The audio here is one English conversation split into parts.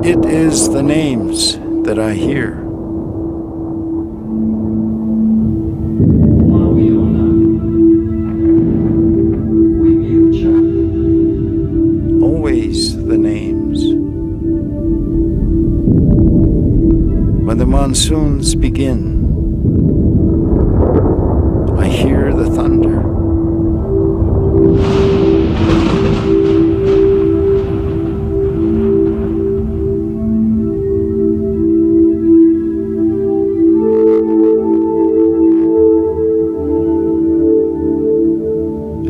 It is the names that I hear. Always the names. When the monsoons begin, I hear the thunder.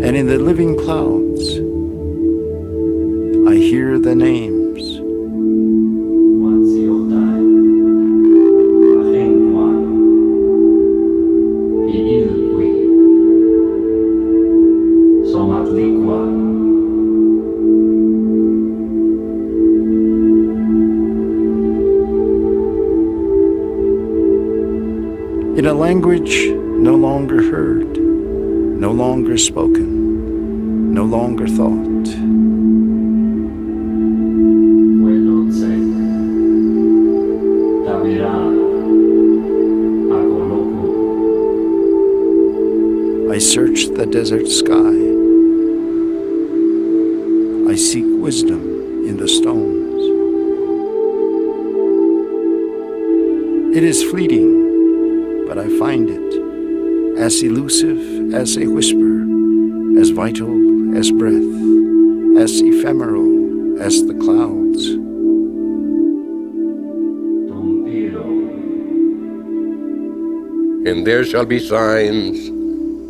And in the living clouds, I hear the names. In a language no longer heard, no longer spoken, no longer thought. I search the desert sky. I seek wisdom in the stones. It is fleeting, but I find it as elusive as a whisper, as vital as breath, as ephemeral as the clouds. And there shall be signs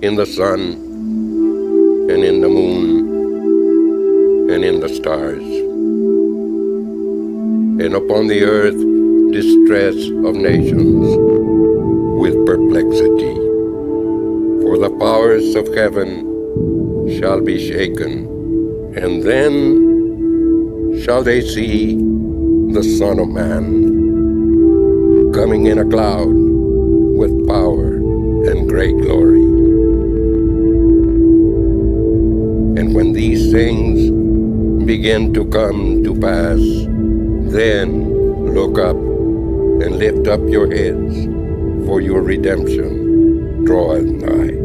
in the sun, and in the moon, and in the stars, and upon the earth distress of nations with perplexity. For the powers of heaven shall be shaken, and then shall they see the Son of Man coming in a cloud with power and great glory. And when these things begin to come to pass, then look up and lift up your heads, for your redemption draweth nigh.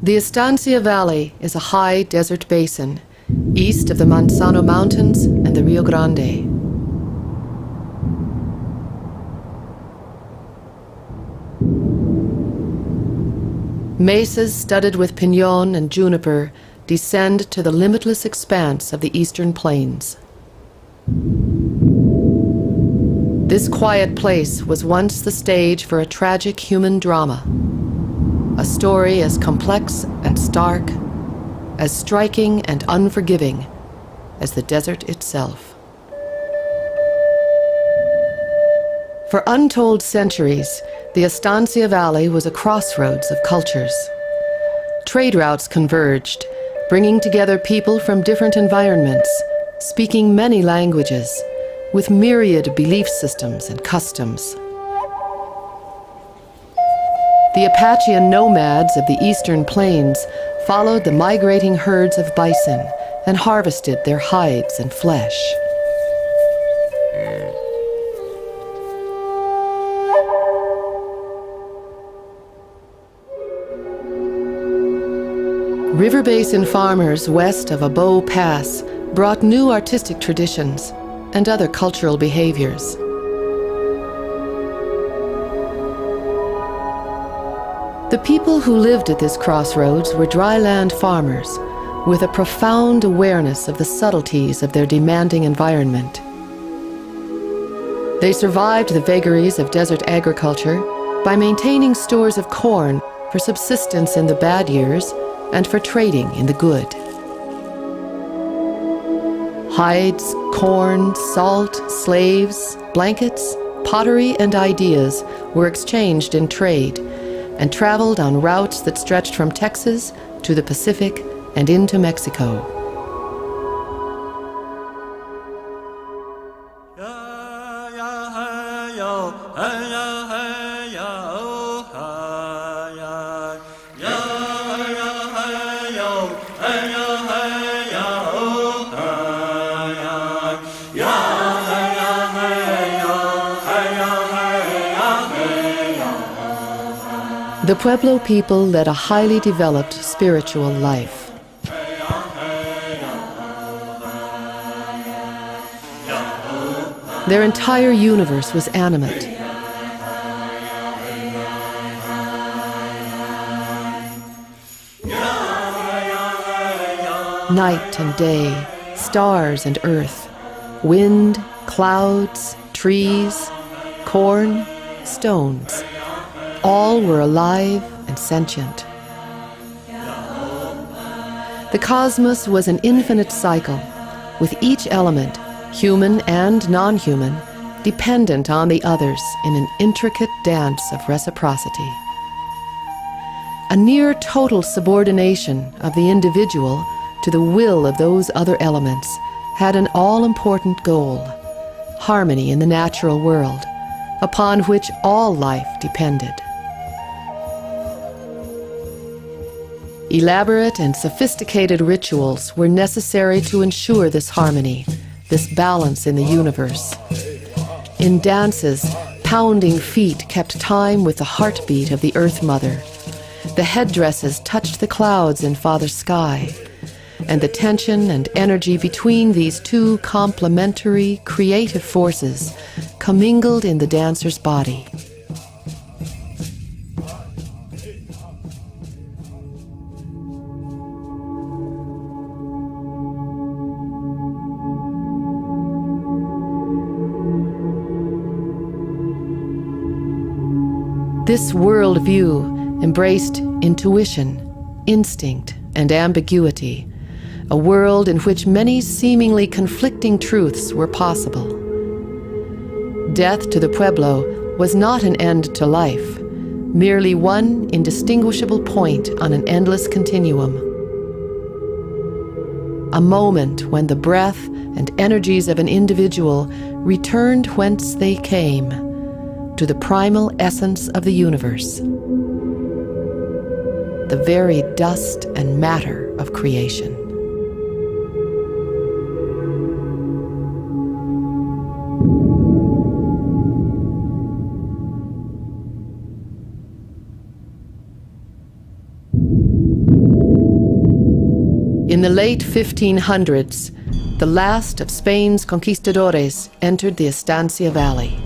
The Estancia Valley is a high desert basin, east of the Manzano Mountains and the Rio Grande. Mesas studded with piñón and juniper descend to the limitless expanse of the eastern plains. This quiet place was once the stage for a tragic human drama. A story as complex and stark, as striking and unforgiving as the desert itself. For untold centuries, the Estancia Valley was a crossroads of cultures. Trade routes converged, bringing together people from different environments, speaking many languages, with myriad belief systems and customs. The Apachean nomads of the eastern plains followed the migrating herds of bison and harvested their hides and flesh. River basin farmers west of Abo Pass brought new artistic traditions and other cultural behaviors. The people who lived at this crossroads were dryland farmers with a profound awareness of the subtleties of their demanding environment. They survived the vagaries of desert agriculture by maintaining stores of corn for subsistence in the bad years and for trading in the good. Hides, corn, salt, slaves, blankets, pottery, and ideas were exchanged in trade and traveled on routes that stretched from Texas to the Pacific and into Mexico. The Pueblo people led a highly developed spiritual life. Their entire universe was animate. Night and day, stars and earth, wind, clouds, trees, corn, stones. All were alive and sentient. The cosmos was an infinite cycle, with each element, human and non-human, dependent on the others in an intricate dance of reciprocity. A near total subordination of the individual to the will of those other elements had an all-important goal: harmony in the natural world, upon which all life depended. Elaborate and sophisticated rituals were necessary to ensure this harmony, this balance in the universe. In dances, pounding feet kept time with the heartbeat of the Earth Mother. The headdresses touched the clouds in Father Sky, and the tension and energy between these two complementary, creative forces commingled in the dancer's body. This worldview embraced intuition, instinct, and ambiguity, a world in which many seemingly conflicting truths were possible. Death to the Pueblo was not an end to life, merely one indistinguishable point on an endless continuum. A moment when the breath and energies of an individual returned whence they came, to the primal essence of the universe, the very dust and matter of creation. In the late 1500s, the last of Spain's conquistadores entered the Estancia Valley.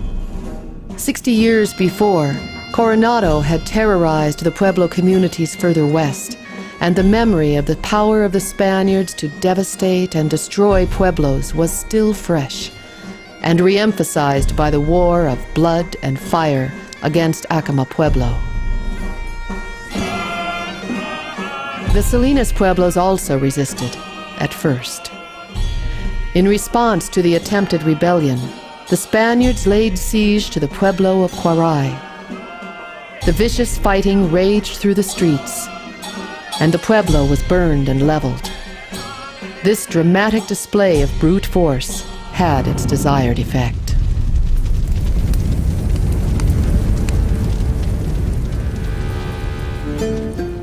60 years before, Coronado had terrorized the Pueblo communities further west, and the memory of the power of the Spaniards to devastate and destroy pueblos was still fresh, and re-emphasized by the war of blood and fire against Acoma Pueblo. The Salinas Pueblos also resisted, at first. In response to the attempted rebellion, the Spaniards laid siege to the Pueblo of Quaray. The vicious fighting raged through the streets, and the Pueblo was burned and leveled. This dramatic display of brute force had its desired effect.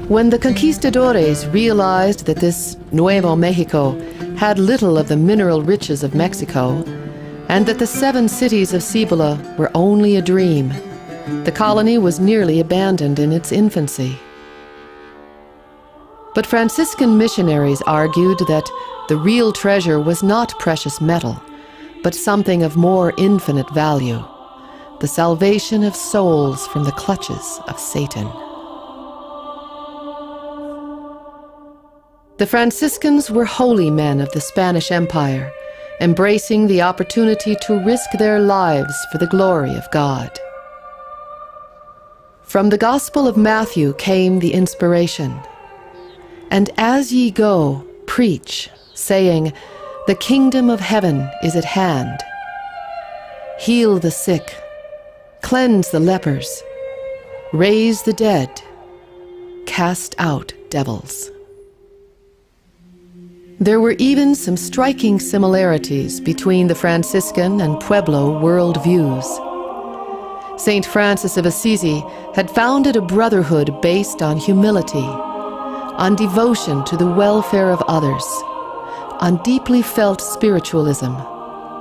When the conquistadores realized that this Nuevo Mexico had little of the mineral riches of Mexico, and that the 7 cities of Cibola were only a dream, the colony was nearly abandoned in its infancy. But Franciscan missionaries argued that the real treasure was not precious metal, but something of more infinite value: the salvation of souls from the clutches of Satan. The Franciscans were holy men of the Spanish Empire, embracing the opportunity to risk their lives for the glory of God. From the Gospel of Matthew came the inspiration: "And as ye go, preach, saying, the kingdom of heaven is at hand. Heal the sick, cleanse the lepers, raise the dead, cast out devils." There were even some striking similarities between the Franciscan and Pueblo worldviews. St. Francis of Assisi had founded a brotherhood based on humility, on devotion to the welfare of others, on deeply felt spiritualism,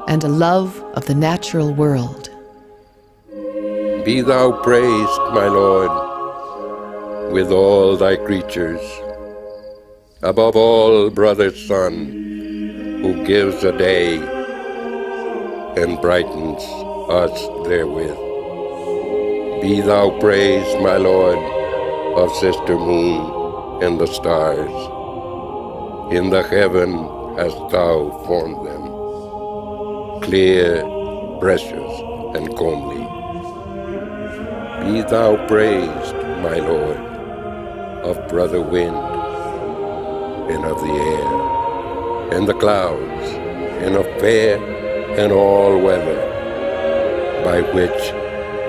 and a love of the natural world. Be thou praised, my Lord, with all thy creatures, above all, brother sun, who gives a day and brightens us therewith. Be thou praised, my Lord, of sister moon and the stars. In the heaven hast thou formed them, clear, precious, and comely. Be thou praised, my Lord, of brother wind, and of the air, and the clouds, and of fair and all weather, by which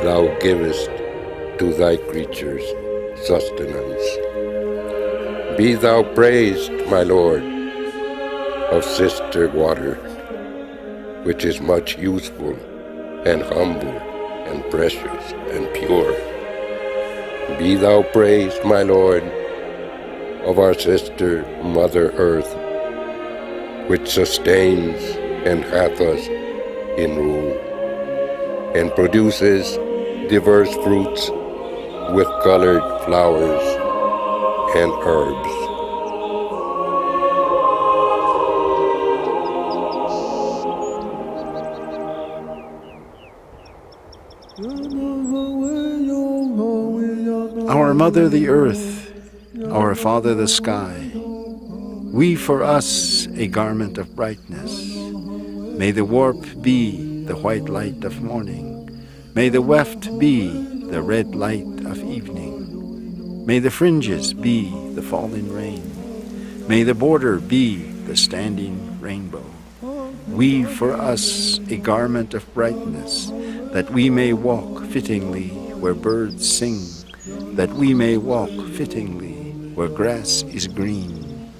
thou givest to thy creatures sustenance. Be thou praised, my Lord, of sister water, which is much useful and humble and precious and pure. Be thou praised, my Lord, of our sister Mother Earth, which sustains and hath us in rule, and produces diverse fruits with colored flowers and herbs. Our mother the earth, our father the sky, weave for us a garment of brightness. May the warp be the white light of morning. May the weft be the red light of evening. May the fringes be the falling rain. May the border be the standing rainbow. Weave for us a garment of brightness, that we may walk fittingly where birds sing, that we may walk fittingly where grass is green.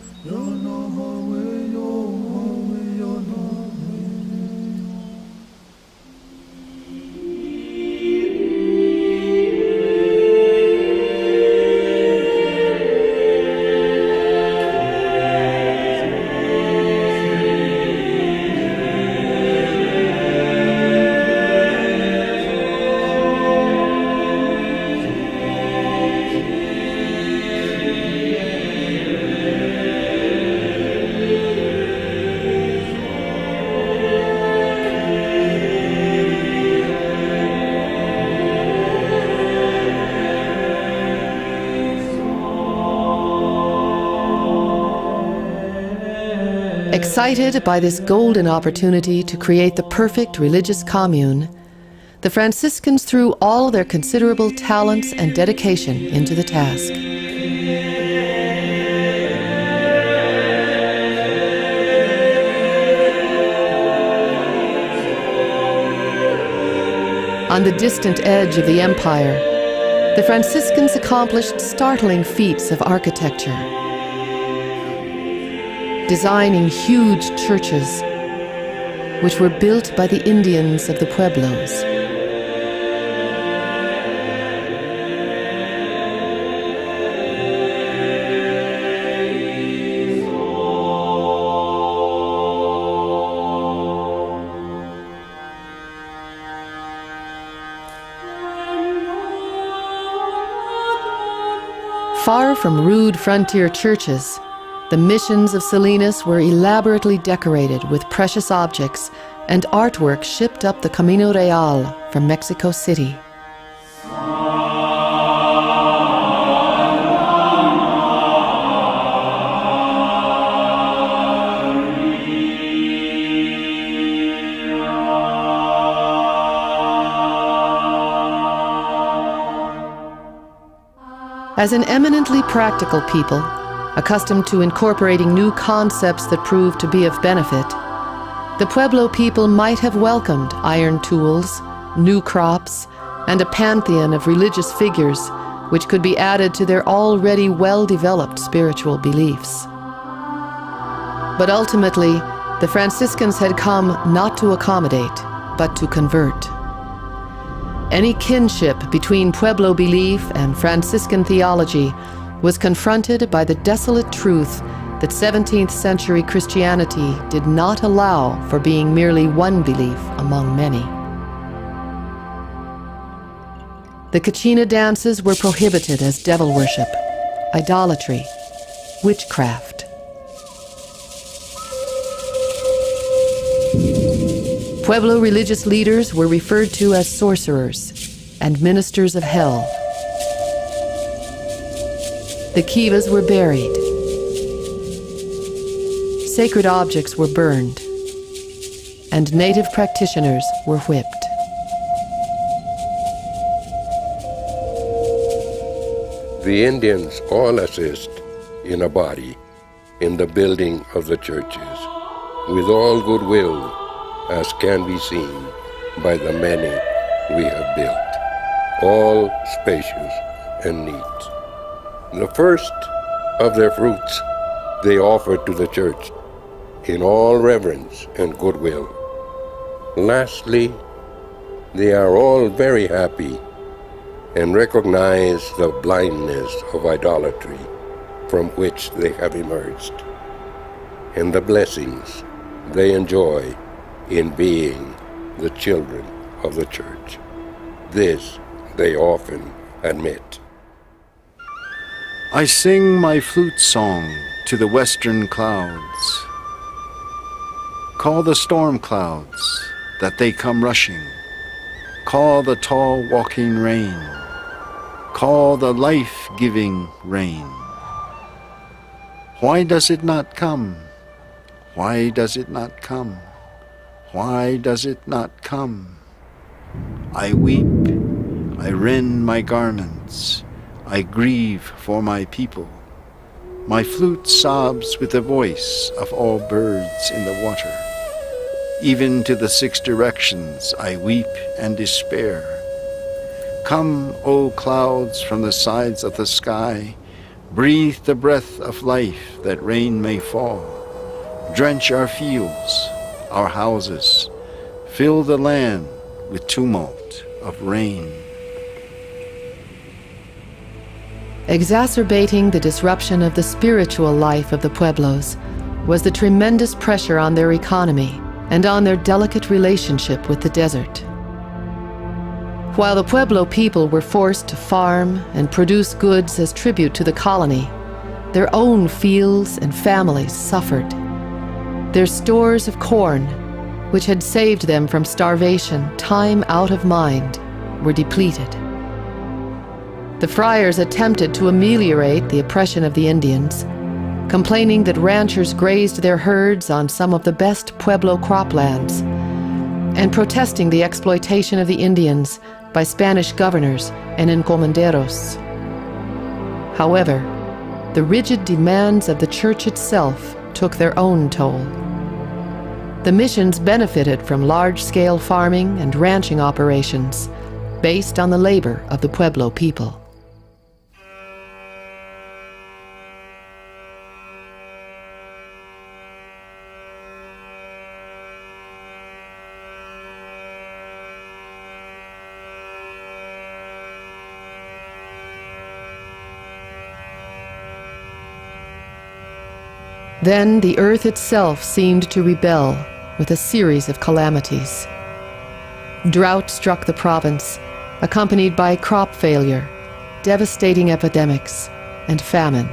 Excited by this golden opportunity to create the perfect religious commune, the Franciscans threw all their considerable talents and dedication into the task. On the distant edge of the empire, the Franciscans accomplished startling feats of architecture, designing huge churches, which were built by the Indians of the Pueblos. Far from rude frontier churches, the missions of Salinas were elaborately decorated with precious objects and artwork shipped up the Camino Real from Mexico City. As an eminently practical people, accustomed to incorporating new concepts that proved to be of benefit, the Pueblo people might have welcomed iron tools, new crops, and a pantheon of religious figures which could be added to their already well-developed spiritual beliefs. But ultimately, the Franciscans had come not to accommodate, but to convert. Any kinship between Pueblo belief and Franciscan theology was confronted by the desolate truth that 17th century Christianity did not allow for being merely one belief among many. The Kachina dances were prohibited as devil worship, idolatry, witchcraft. Pueblo religious leaders were referred to as sorcerers and ministers of hell. The kivas were buried. Sacred objects were burned, and native practitioners were whipped. The Indians all assist in a body in the building of the churches, with all goodwill, as can be seen by the many we have built, all spacious and neat. The first of their fruits they offer to the church in all reverence and goodwill. Lastly, they are all very happy and recognize the blindness of idolatry from which they have emerged, and the blessings they enjoy in being the children of the church. This they often admit. I sing my flute song to the western clouds. Call the storm clouds that they come rushing. Call the tall walking rain. Call the life-giving rain. Why does it not come? Why does it not come? Why does it not come? I weep, I rend my garments, I grieve for my people. My flute sobs with the voice of all birds in the water. Even to the 6 directions I weep and despair. Come, O clouds from the sides of the sky, breathe the breath of life that rain may fall. Drench our fields, our houses, fill the land with tumult of rain. Exacerbating the disruption of the spiritual life of the Pueblos was the tremendous pressure on their economy and on their delicate relationship with the desert. While the Pueblo people were forced to farm and produce goods as tribute to the colony, their own fields and families suffered. Their stores of corn, which had saved them from starvation time out of mind, were depleted. The friars attempted to ameliorate the oppression of the Indians, complaining that ranchers grazed their herds on some of the best Pueblo croplands, and protesting the exploitation of the Indians by Spanish governors and encomenderos. However, the rigid demands of the church itself took their own toll. The missions benefited from large-scale farming and ranching operations based on the labor of the Pueblo people. Then the earth itself seemed to rebel with a series of calamities. Drought struck the province, accompanied by crop failure, devastating epidemics, and famine.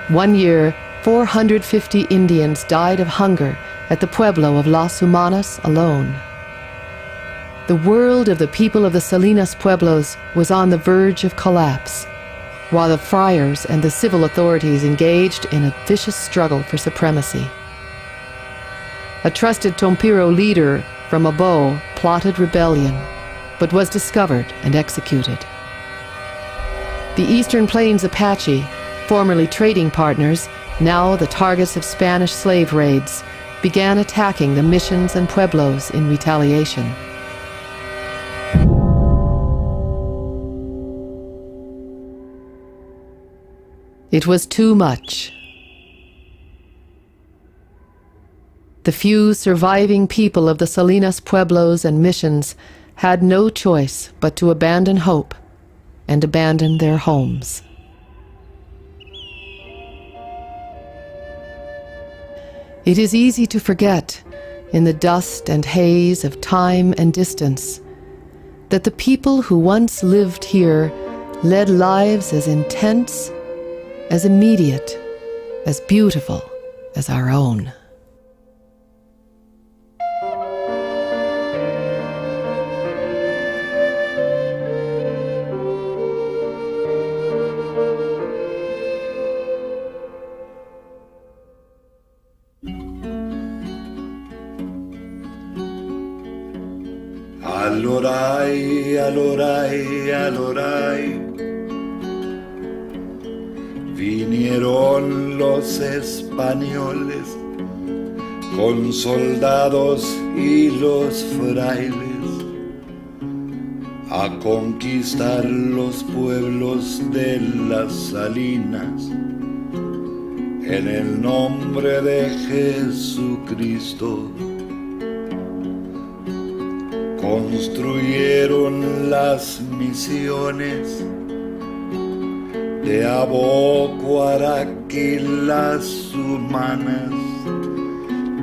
One year, 450 Indians died of hunger at the Pueblo of Las Humanas alone. The world of the people of the Salinas Pueblos was on the verge of collapse, while the friars and the civil authorities engaged in a vicious struggle for supremacy. A trusted Tompiro leader from Abo plotted rebellion, but was discovered and executed. The Eastern Plains Apache, formerly trading partners, now the targets of Spanish slave raids, began attacking the missions and pueblos in retaliation. It was too much. The few surviving people of the Salinas Pueblos and missions had no choice but to abandon hope and abandon their homes. It is easy to forget, in the dust and haze of time and distance, that the people who once lived here led lives as intense, as immediate, as beautiful as our own. Alorai, alorai, alorai. Vinieron los españoles con soldados y los frailes a conquistar los pueblos de las Salinas en el nombre de Jesucristo. Construyeron las misiones de Abocuaraquí, las humanas,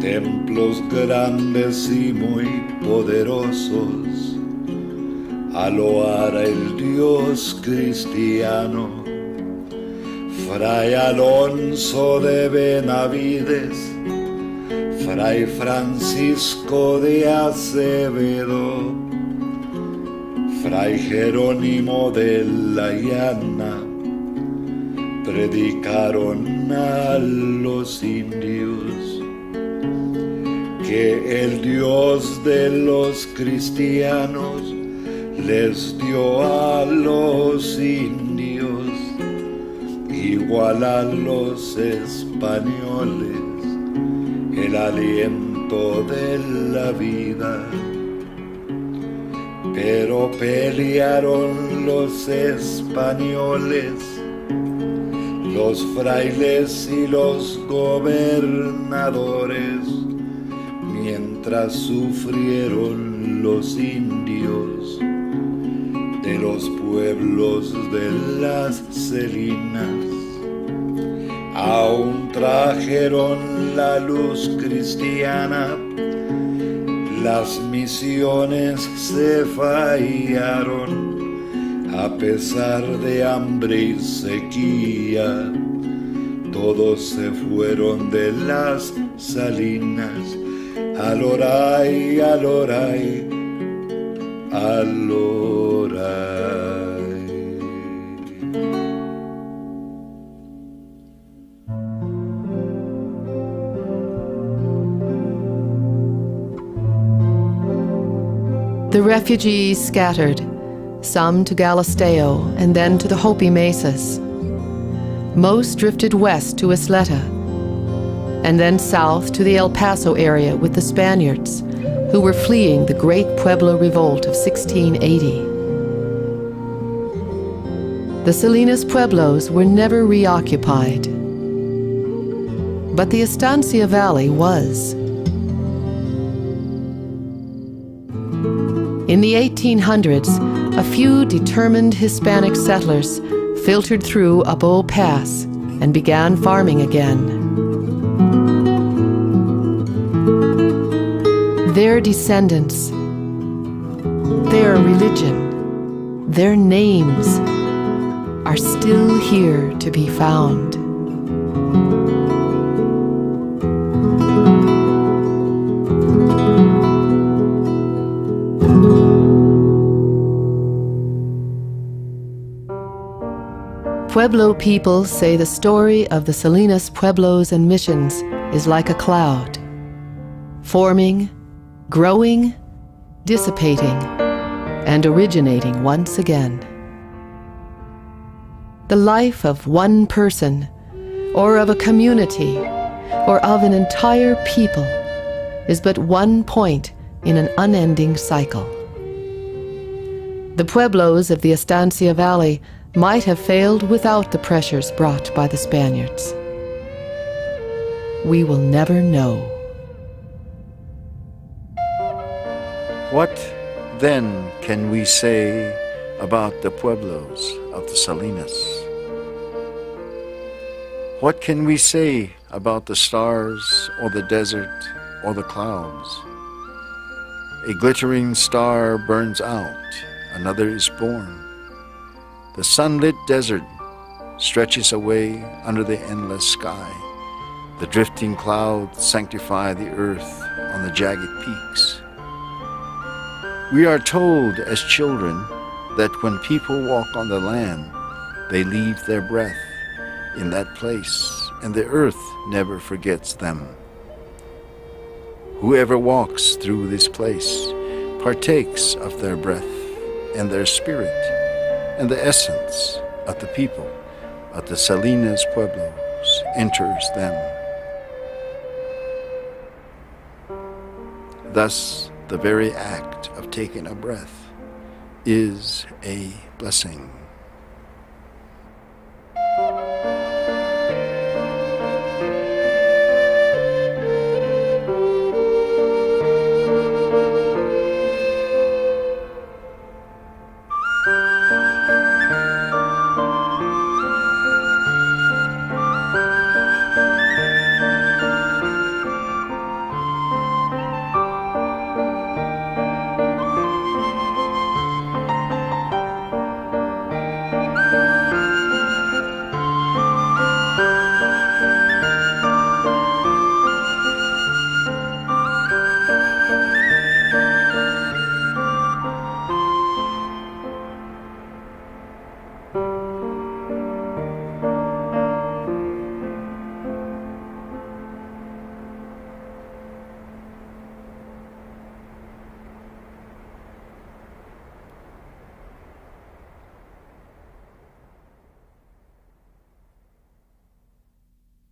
templos grandes y muy poderosos, a loar el Dios cristiano. Fray Alonso de Benavides, Fray Francisco de Acevedo, Fray Jerónimo de la Llana, predicaron a los indios que el Dios de los cristianos les dio a los indios, igual a los españoles, el aliento de la vida. Pero pelearon los españoles, los frailes y los gobernadores, mientras sufrieron los indios de los pueblos de las Salinas. Aún trajeron la luz cristiana, las misiones se fallaron, a pesar de hambre y sequía, todos se fueron de las Salinas. Alorai, alorai, alorai. The refugees scattered, some to Galisteo and then to the Hopi Mesas. Most drifted west to Isleta, and then south to the El Paso area with the Spaniards, who were fleeing the Great Pueblo Revolt of 1680. The Salinas Pueblos were never reoccupied, but the Estancia Valley was. In the 1800s, a few determined Hispanic settlers filtered through Abo Pass and began farming again. Their descendants, their religion, their names are still here to be found. Pueblo people say the story of the Salinas Pueblos and missions is like a cloud, forming, growing, dissipating, and originating once again. The life of one person, or of a community, or of an entire people is but one point in an unending cycle. The Pueblos of the Estancia Valley might have failed without the pressures brought by the Spaniards. We will never know. What then can we say about the pueblos of the Salinas? What can we say about the stars or the desert or the clouds? A glittering star burns out, another is born. The sunlit desert stretches away under the endless sky. The drifting clouds sanctify the earth on the jagged peaks. We are told as children that when people walk on the land, they leave their breath in that place, and the earth never forgets them. Whoever walks through this place partakes of their breath and their spirit and the essence of the people of the Salinas Pueblos enters them. Thus, the very act of taking a breath is a blessing.